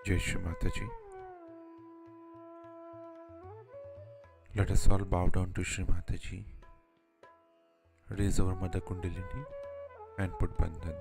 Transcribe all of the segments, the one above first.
Jai Shri Mataji. Let us all bow down to Shri Mataji, raise our Mother Kundalini and put Bandhan.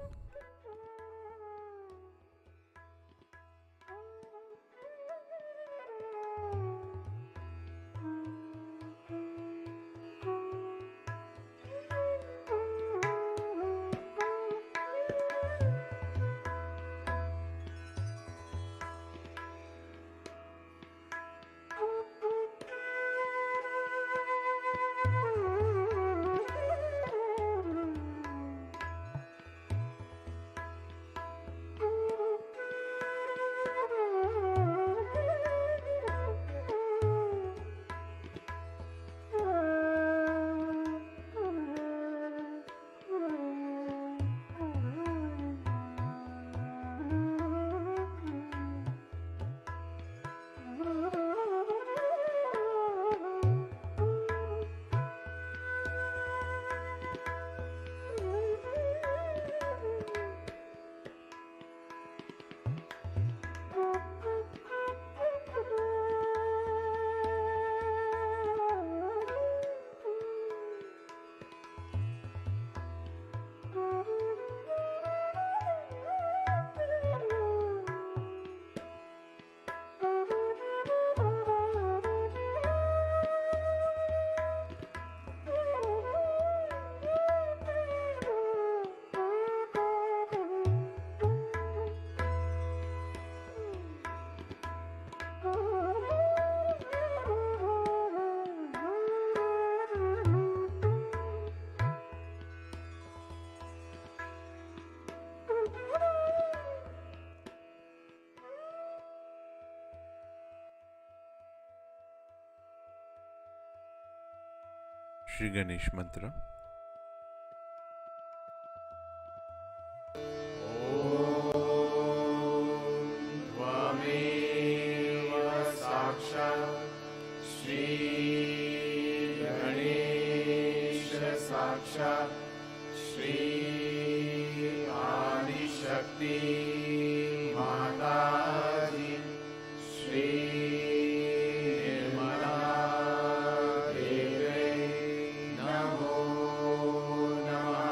Shri Ganesh Mantra. साक्षात् श्री आदिशक्ति माताजी श्री निर्मला देवी नमो नमः।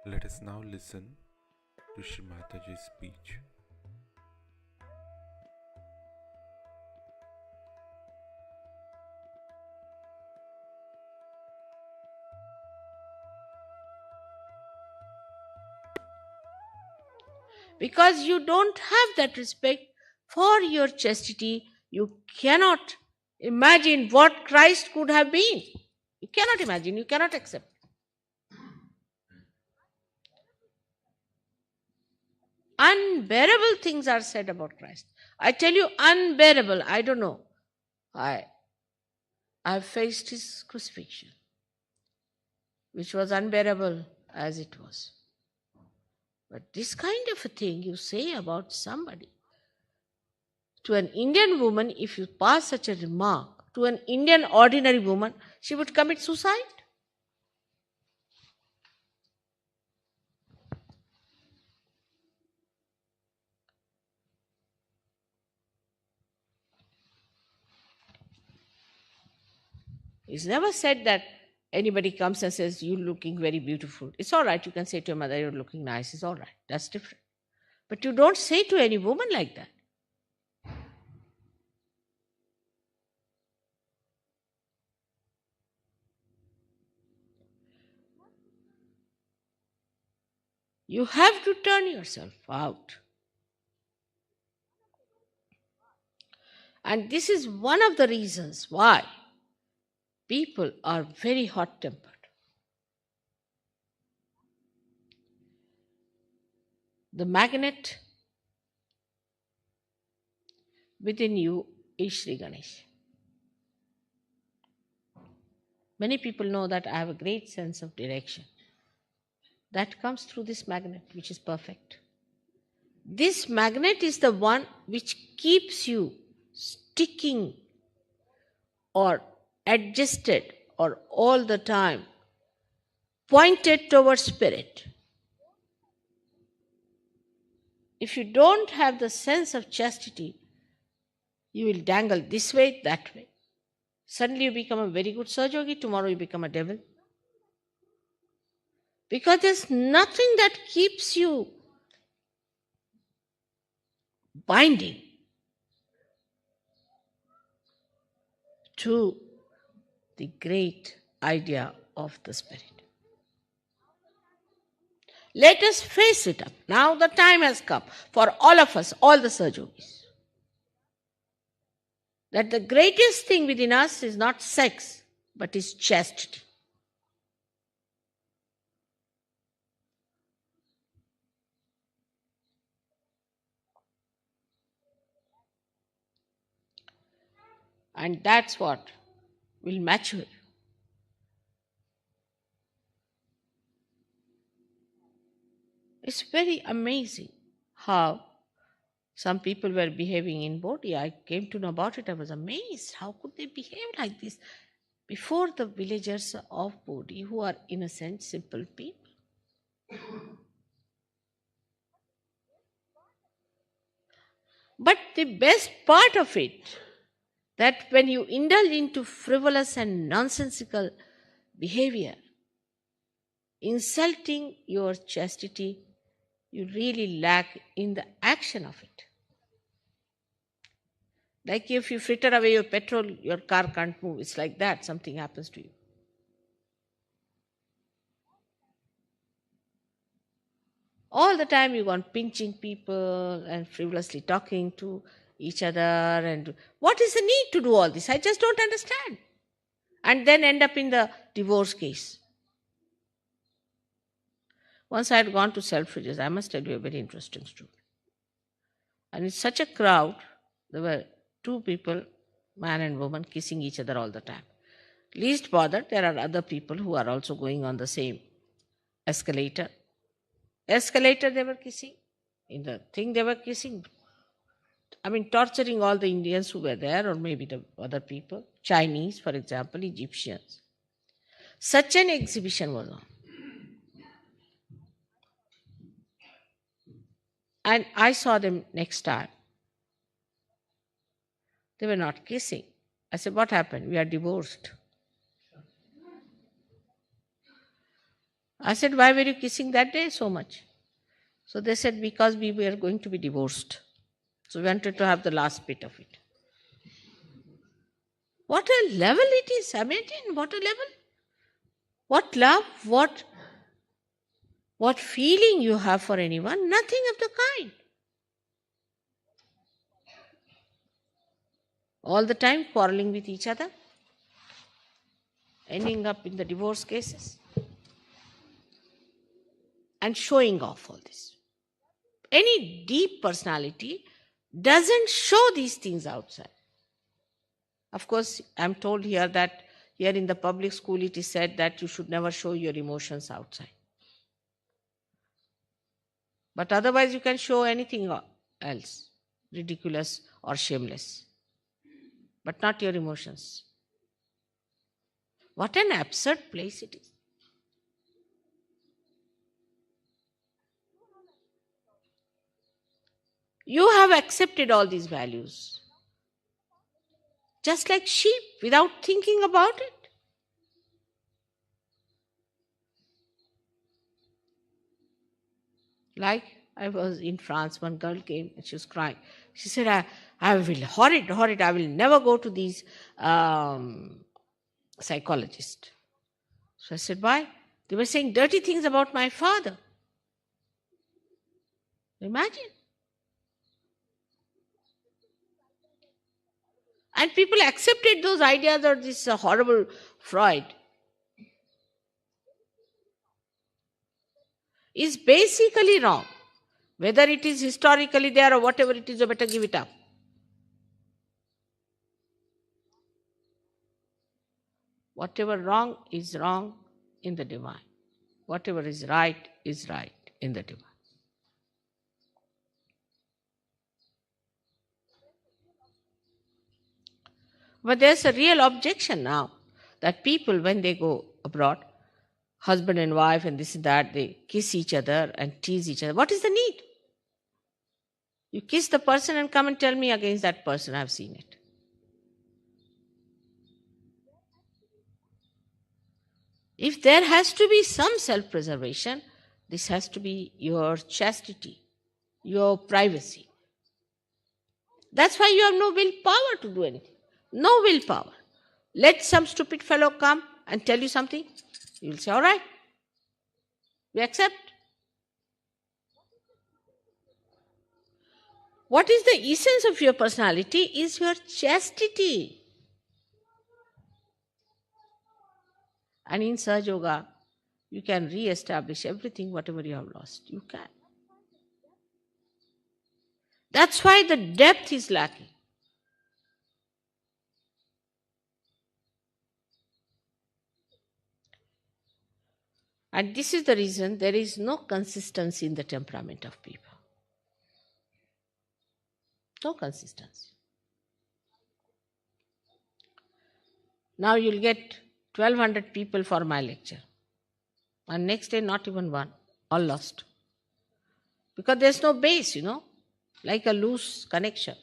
Let us now listen to Shri Mataji's speech. Because you don't have that respect for your chastity, you cannot imagine what Christ could have been. You cannot imagine, you cannot accept. Unbearable things are said about Christ. I tell you, unbearable. I don't know. I faced his crucifixion, which was unbearable as it was. But this kind of a thing you say about somebody, to an Indian woman, if you pass such a remark, to an Indian ordinary woman, she would commit suicide. It's never said that anybody comes and says, you're looking very beautiful. It's all right. You can say to your mother, you're looking nice. It's all right. That's different. But you don't say to any woman like that. You have to turn yourself out. And this is one of the reasons why people are very hot-tempered. The magnet within you is Sri Ganesh. Many people know that I have a great sense of direction. That comes through this magnet, which is perfect. This magnet is the one which keeps you sticking or adjusted or all the time pointed towards spirit. If you don't have the sense of chastity, you will dangle this way, that way. Suddenly you become a very good Sahaja, tomorrow you become a devil. Because there's nothing that keeps you binding to the great idea of the Spirit. Let us face it up. Now the time has come for all of us, all the Sahajogis, that the greatest thing within us is not sex, but is chastity. And that's what will mature. It's very amazing how some people were behaving in Bodhi. I came to know about it. I was amazed. How could they behave like this before the villagers of Bodhi, who are innocent, simple people? But the best part of it, that when you indulge into frivolous and nonsensical behavior, insulting your chastity, you really lack in the action of it. Like if you fritter away your petrol, your car can't move. It's like that, something happens to you. All the time you go on pinching people and frivolously talking to each other. And what is the need to do all this? I just don't understand. And then end up in the divorce case. Once I had gone to Selfridges, I must tell you a very interesting story. And in such a crowd, there were two people, man and woman, kissing each other all the time. Least bothered, there are other people who are also going on the same escalator. Escalator they were kissing. In the thing they were kissing. I mean, torturing all the Indians who were there, or maybe the other people. Chinese, for example, Egyptians. Such an exhibition was on. And I saw them next time. They were not kissing. I said, what happened? We are divorced. I said, why were you kissing that day so much? So they said, because we were going to be divorced. So we wanted to have the last bit of it. What a level it is. Imagine, what a level. What love, what feeling you have for anyone? Nothing of the kind. All the time quarreling with each other, ending up in the divorce cases, and showing off all this. Any deep personality doesn't show these things outside. Of course, I'm told here that here in the public school it is said that you should never show your emotions outside. But otherwise you can show anything else, ridiculous or shameless, but not your emotions. What an absurd place it is. You have accepted all these values, just like sheep, without thinking about it. Like I was in France, one girl came and she was crying. She said, I will, horrid, I will never go to these psychologists. So I said, why? They were saying dirty things about my father. Imagine. And people accepted those ideas of this horrible Freud. Is basically wrong. Whether it is historically there or whatever it is, you better give it up. Whatever wrong is wrong in the divine. Whatever is right in the divine. But there's a real objection now that people, when they go abroad, husband and wife and this and that, they kiss each other and tease each other. What is the need? You kiss the person and come and tell me against that person. I've seen it. If there has to be some self-preservation, this has to be your chastity, your privacy. That's why you have no willpower to do anything. No willpower. Let some stupid fellow come and tell you something. You will say, all right, we accept. What is the essence of your personality is your chastity. And in Sahaja Yoga, you can re-establish everything, whatever you have lost. You can. That's why the depth is lacking. And this is the reason there is no consistency in the temperament of people. No consistency. Now you'll get 1,200 people for my lecture. And next day, not even one. All lost. Because there's no base, like a loose connection.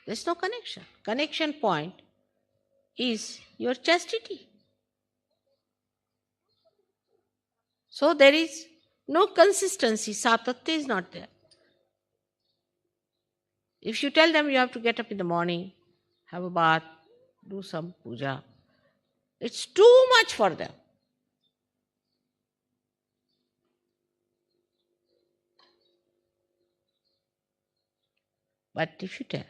There's no connection. Connection point is your chastity. So there is no consistency. Satatya is not there. If you tell them you have to get up in the morning, have a bath, do some puja, it's too much for them. But if you tell,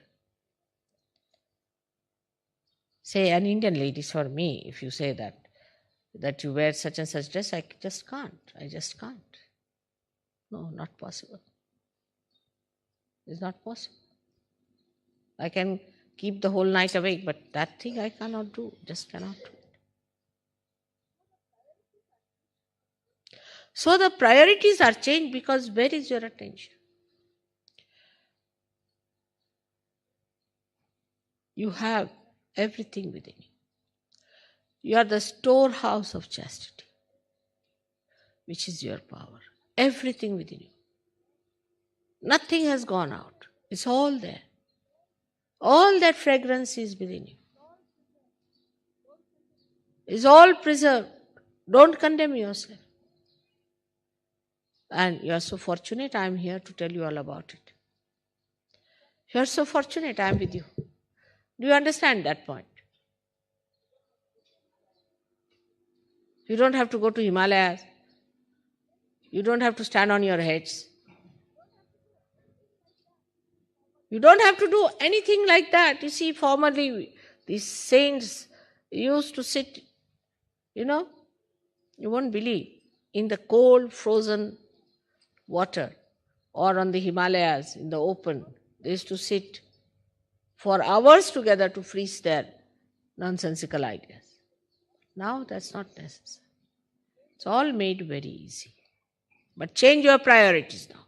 say an Indian ladies for me, if you say that you wear such and such dress, I just can't. No, not possible. It's not possible. I can keep the whole night awake, but that thing I cannot do, just cannot do it. So the priorities are changed because where is your attention? You have everything within you. You are the storehouse of chastity, which is your power. Everything within you. Nothing has gone out. It's all there. All that fragrance is within you. It's all preserved. Don't condemn yourself. And you are so fortunate I am here to tell you all about it. You are so fortunate I am with you. Do you understand that point? You don't have to go to Himalayas. You don't have to stand on your heads. You don't have to do anything like that. You see, formerly these saints used to sit, you won't believe, in the cold, frozen water or on the Himalayas in the open. They used to sit for hours together to freeze their nonsensical ideas. Now that's not necessary. It's all made very easy. But change your priorities now.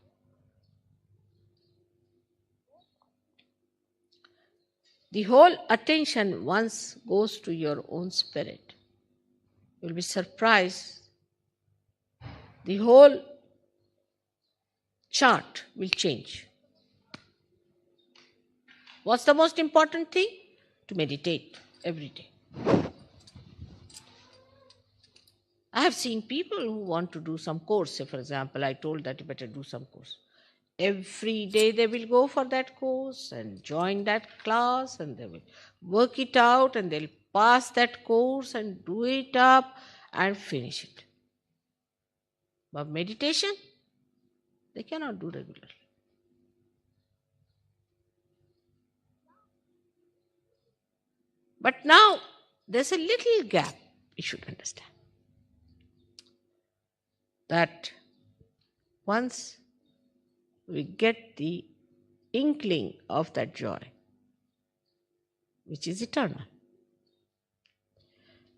The whole attention once goes to your own spirit. You'll be surprised. The whole chart will change. What's the most important thing? To meditate every day. I have seen people who want to do some course. Say, for example, I told that you better do some course. Every day they will go for that course and join that class and they will work it out and they'll pass that course and do it up and finish it. But meditation, they cannot do regularly. But now there's a little gap, you should understand. That once we get the inkling of that joy, which is eternal,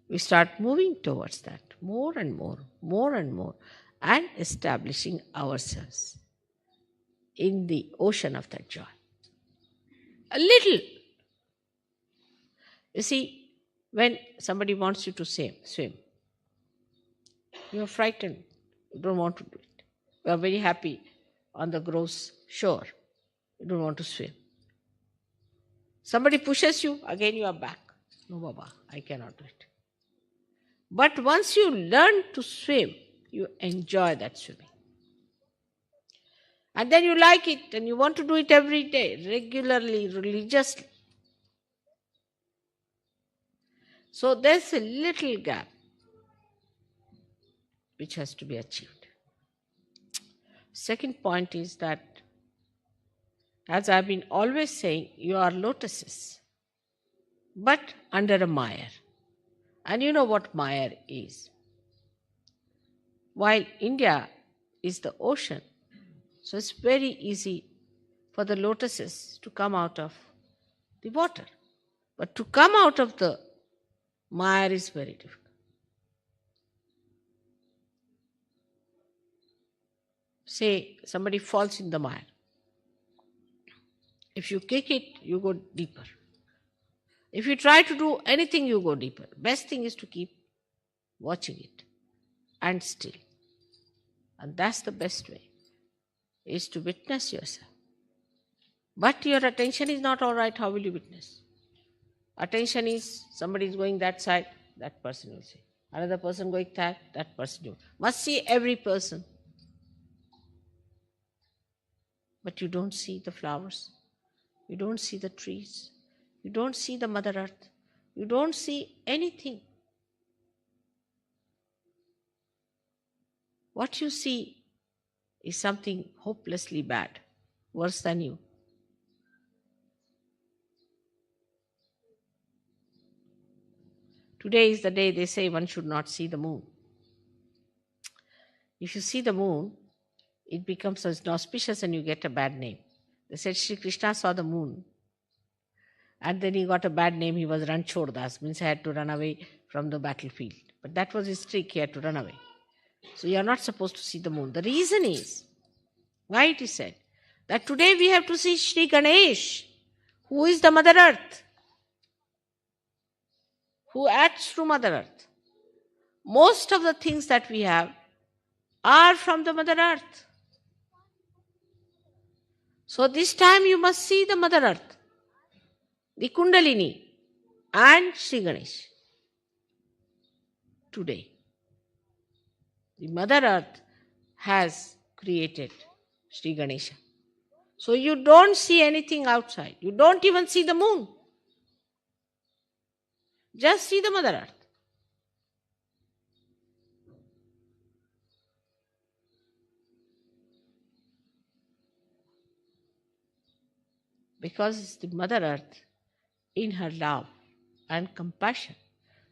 we start moving towards that more and more, and establishing ourselves in the ocean of that joy. A little. You see, when somebody wants you to swim, you are frightened. You don't want to do it. You are very happy on the gross shore. You don't want to swim. Somebody pushes you, again you are back. No, Baba, I cannot do it. But once you learn to swim, you enjoy that swimming. And then you like it and you want to do it every day, regularly, religiously. So there's a little gap which has to be achieved. Second point is that, as I've been always saying, you are lotuses, but under a mire. And you know what mire is. While India is the ocean, so it's very easy for the lotuses to come out of the water. But to come out of the mire is very difficult. Say somebody falls in the mire. If you kick it, you go deeper. If you try to do anything, you go deeper. Best thing is to keep watching it and still. And that's the best way. is to witness yourself. But your attention is not all right, how will you witness? Attention is somebody is going that side, that person will see. Another person going that person will. Must see every person. But you don't see the flowers. You don't see the trees. You don't see the Mother Earth. You don't see anything. What you see is something hopelessly bad, worse than you. Today is the day they say one should not see the moon. If you see the moon, it becomes inauspicious and you get a bad name. They said Sri Krishna saw the moon and then he got a bad name. He was Ranchodas, means he had to run away from the battlefield. But that was his trick, he had to run away. So you are not supposed to see the moon. The reason is, why it is said, that today we have to see Sri Ganesh, who is the Mother Earth, who acts through Mother Earth. Most of the things that we have are from the Mother Earth. So this time you must see the Mother Earth, the Kundalini and Sri Ganesh. Today, the Mother Earth has created Sri Ganesha. So you don't see anything outside. You don't even see the moon. Just see the Mother Earth. Because the Mother Earth, in her love and compassion,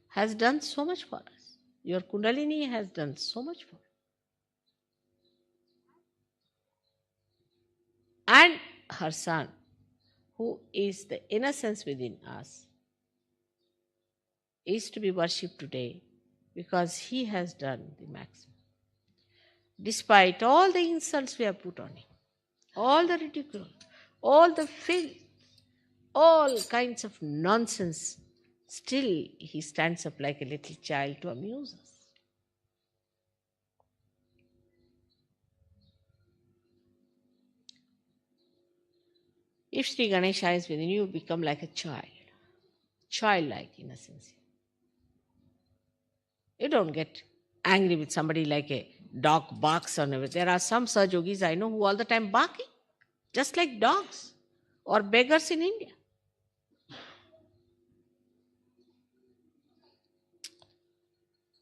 has done so much for us. Your Kundalini has done so much for us. And her son, who is the innocence within us, is to be worshipped today because he has done the maximum. Despite all the insults we have put on him, all the ridicule, all the filth, all kinds of nonsense, still he stands up like a little child to amuse us. If Sri Ganesha is within you, become like a child, childlike innocence. You don't get angry with somebody like a dog barks on everything. There are some Sahajogis I know who all the time barking, just like dogs or beggars in India.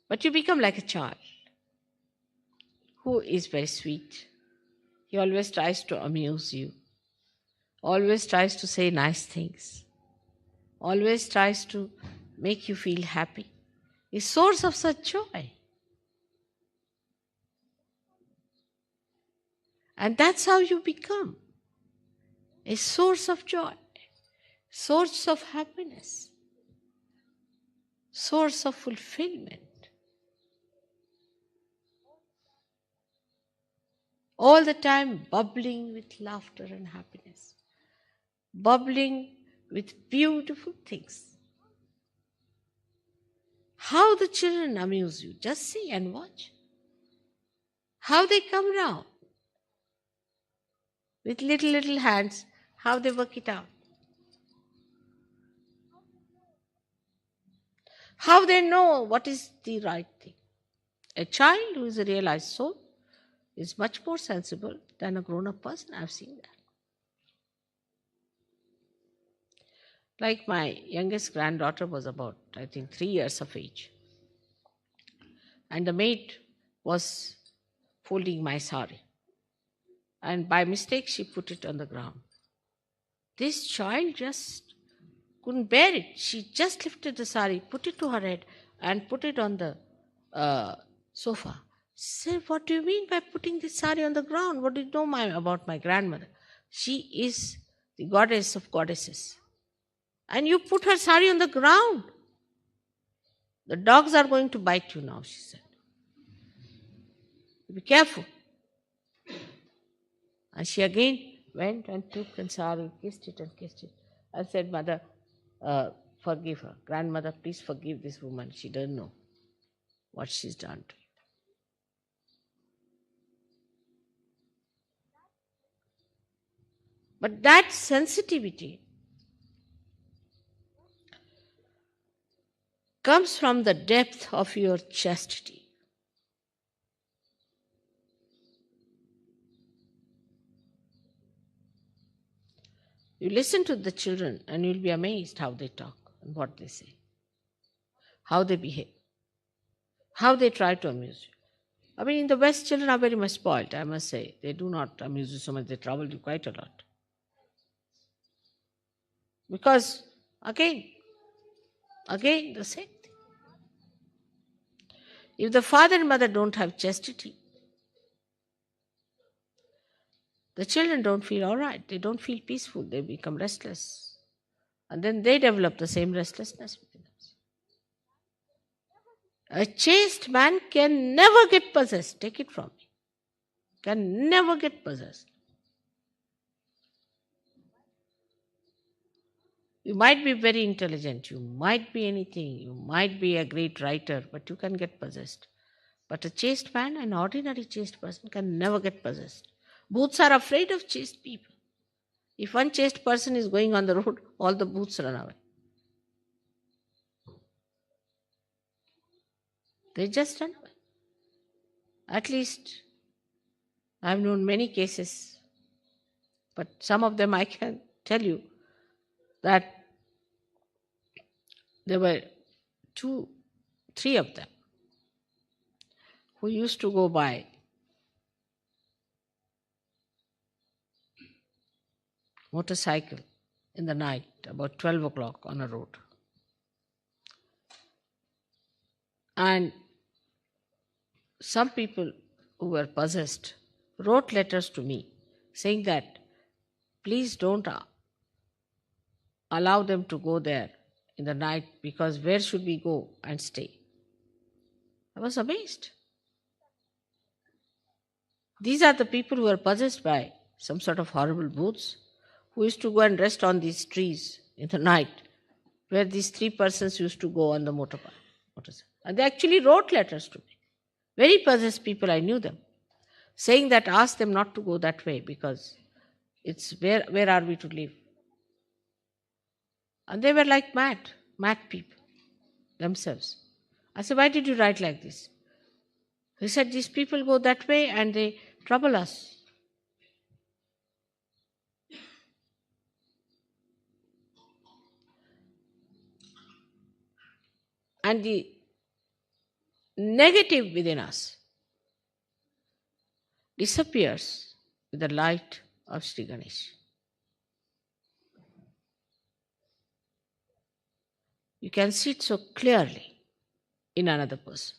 But you become like a child who is very sweet. He always tries to amuse you, always tries to say nice things, always tries to make you feel happy. A source of such joy. And that's how you become a source of joy, source of happiness, source of fulfillment. All the time bubbling with laughter and happiness, bubbling with beautiful things. How the children amuse you, just see and watch. How they come round with little hands, how they work it out. How they know what is the right thing. A child who is a realized soul is much more sensible than a grown-up person. I've seen that. Like my youngest granddaughter was about, I think, 3 years of age. And the maid was folding my sari. And by mistake, she put it on the ground. This child just couldn't bear it. She just lifted the sari, put it to her head, and put it on the sofa. She said, "What do you mean by putting this sari on the ground? What do you know about my grandmother? She is the goddess of goddesses. And you put her sari on the ground. The dogs are going to bite you now," she said. "Be careful." And she again went and took the sari, kissed it and said, "Mother, forgive her. Grandmother, please forgive this woman. She doesn't know what she's done to you." But that sensitivity comes from the depth of your chastity. You listen to the children and you'll be amazed how they talk and what they say, how they behave, how they try to amuse you. I mean, in the West, children are very much spoiled, I must say. They do not amuse you so much, they trouble you quite a lot. Because, again, the same thing. If the father and mother don't have chastity, the children don't feel all right, they don't feel peaceful, they become restless. And then they develop the same restlessness within us. A chaste man can never get possessed, take it from me. Can never get possessed. You might be very intelligent, you might be anything, you might be a great writer, but you can get possessed. But a chaste man, an ordinary chaste person, can never get possessed. Bhoots are afraid of chaste people. If one chaste person is going on the road, all the bhoots run away. They just run away. At least I have known many cases, but some of them I can tell you that there were 2, 3 of them who used to go by motorcycle in the night about 12 o'clock on a road. And some people who were possessed wrote letters to me saying that please don't allow them to go there in the night, because where should we go and stay? I was amazed. These are the people who are possessed by some sort of horrible bhoots, who used to go and rest on these trees in the night, where these 3 persons used to go on the motorcycle. And they actually wrote letters to me. Very possessed people, I knew them, saying that ask them not to go that way because it's where are we to live? And they were like mad people themselves. I said, why did you write like this? He said, these people go that way and they trouble us. And the negative within us disappears with the light of Sri Ganesh. You can see it so clearly in another person.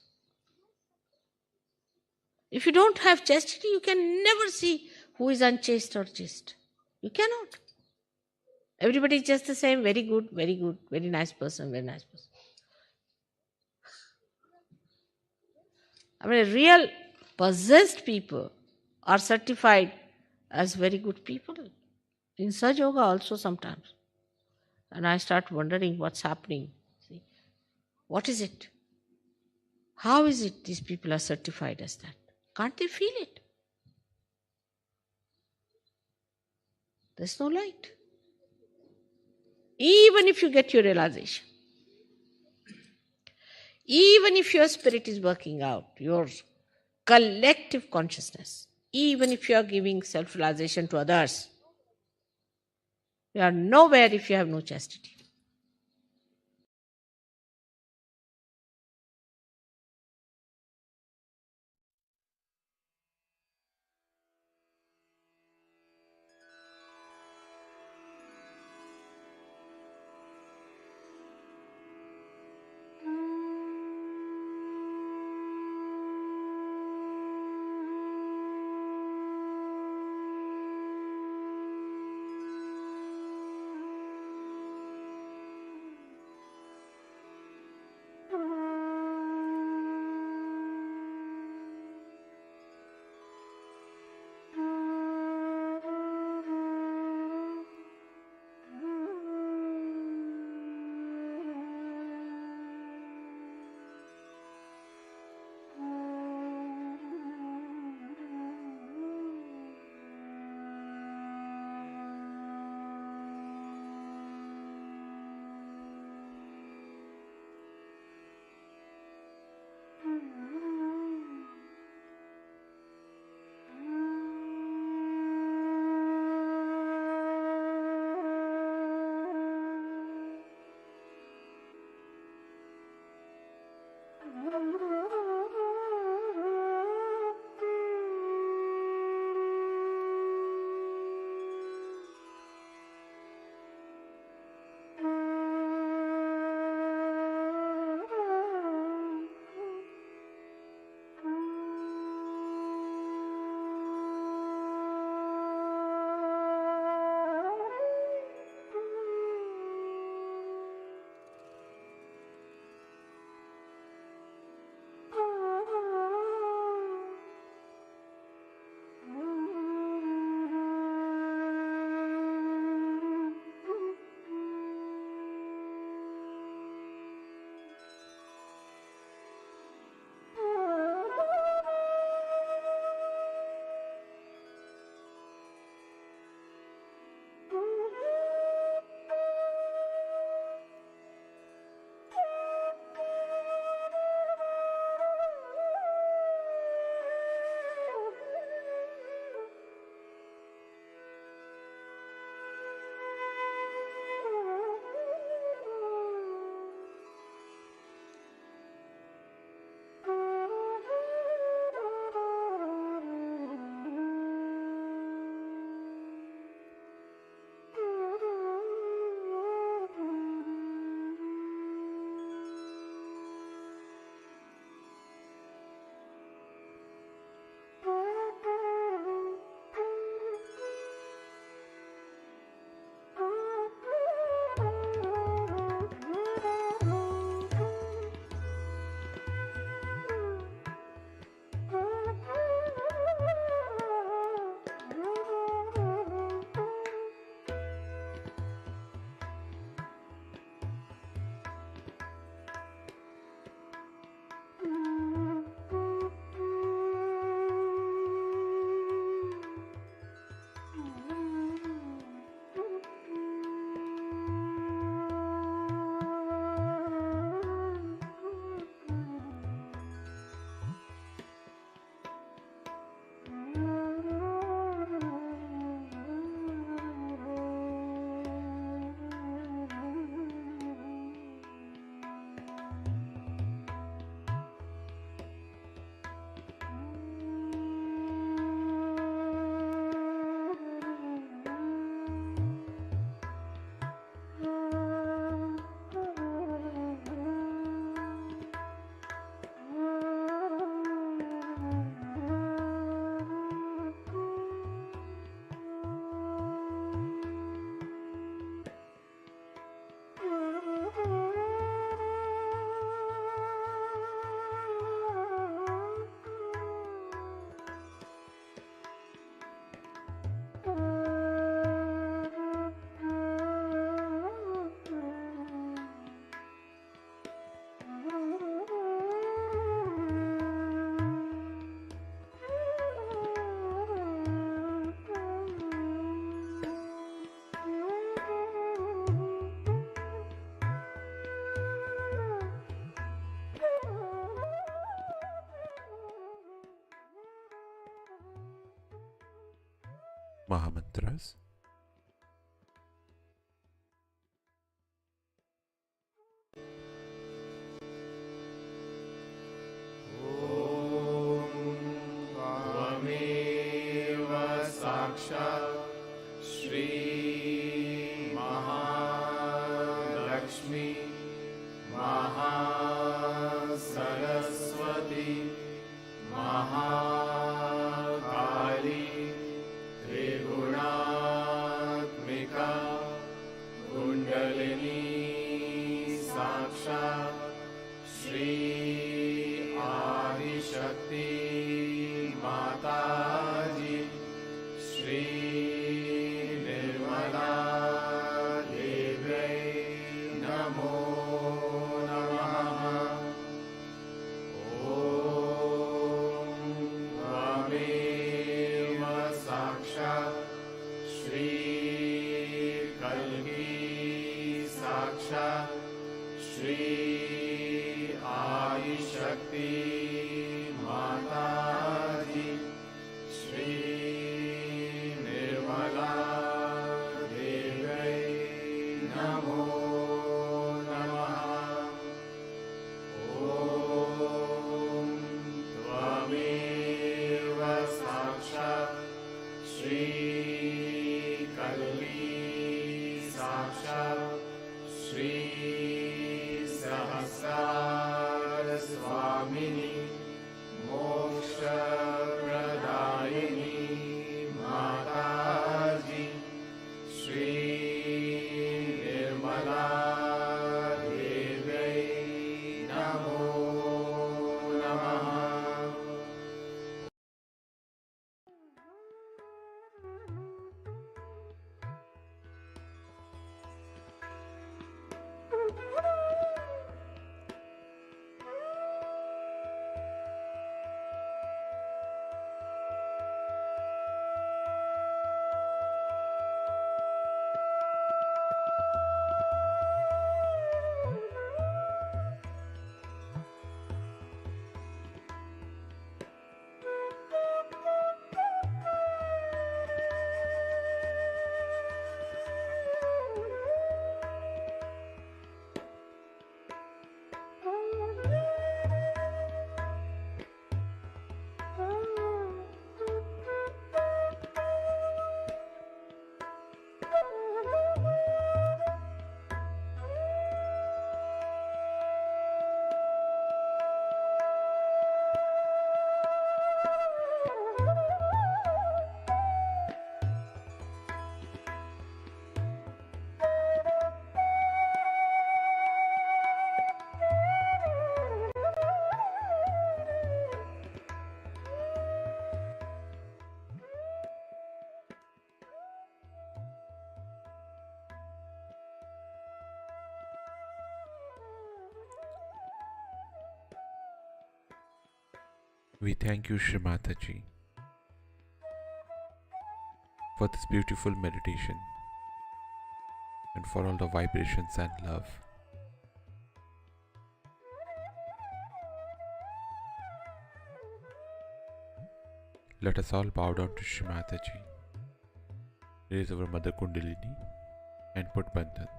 If you don't have chastity, you can never see who is unchaste or chaste. You cannot. Everybody is just the same, very good, very nice person, very nice person. I mean, real possessed people are certified as very good people. In Saj Yoga also sometimes. And I start wondering what's happening. See, what is it? How is it these people are certified as that? Can't they feel it? There's no light. Even if you get your realization, even if your spirit is working out, your collective consciousness, even if you are giving self-realization to others, you are nowhere if you have no chastity. Mahamantras. त्वमेव साक्षात् श्री महालक्ष्मी महासरस्वती महाकाली त्रिगुणात्मिका कुण्डलिनी साक्षात् श्री आदिशक्ति माताजी श्री निर्मला देव्यै नमो नमः। ॐ त्वमेव साक्षात् श्री कल्की साक्षात् श्री आदिशक्ति माताजी श्री निर्मला देव्यै नमो नमः। ॐ त्वमेव साक्षात् श्री कल्की साक्षात् श्री सहस्रार स्वामिनी मोक्षप्रदायिनी माताजी श्री निर्मला देव्यै नमो नमः। We thank you, Shri Mataji, for this beautiful meditation and for all the vibrations and love. Let us all bow down to Shri Mataji, raise our Mother Kundalini, and put Bandhan.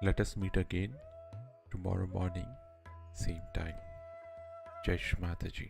Let us meet again tomorrow morning, same time. Jai Shri Mataji.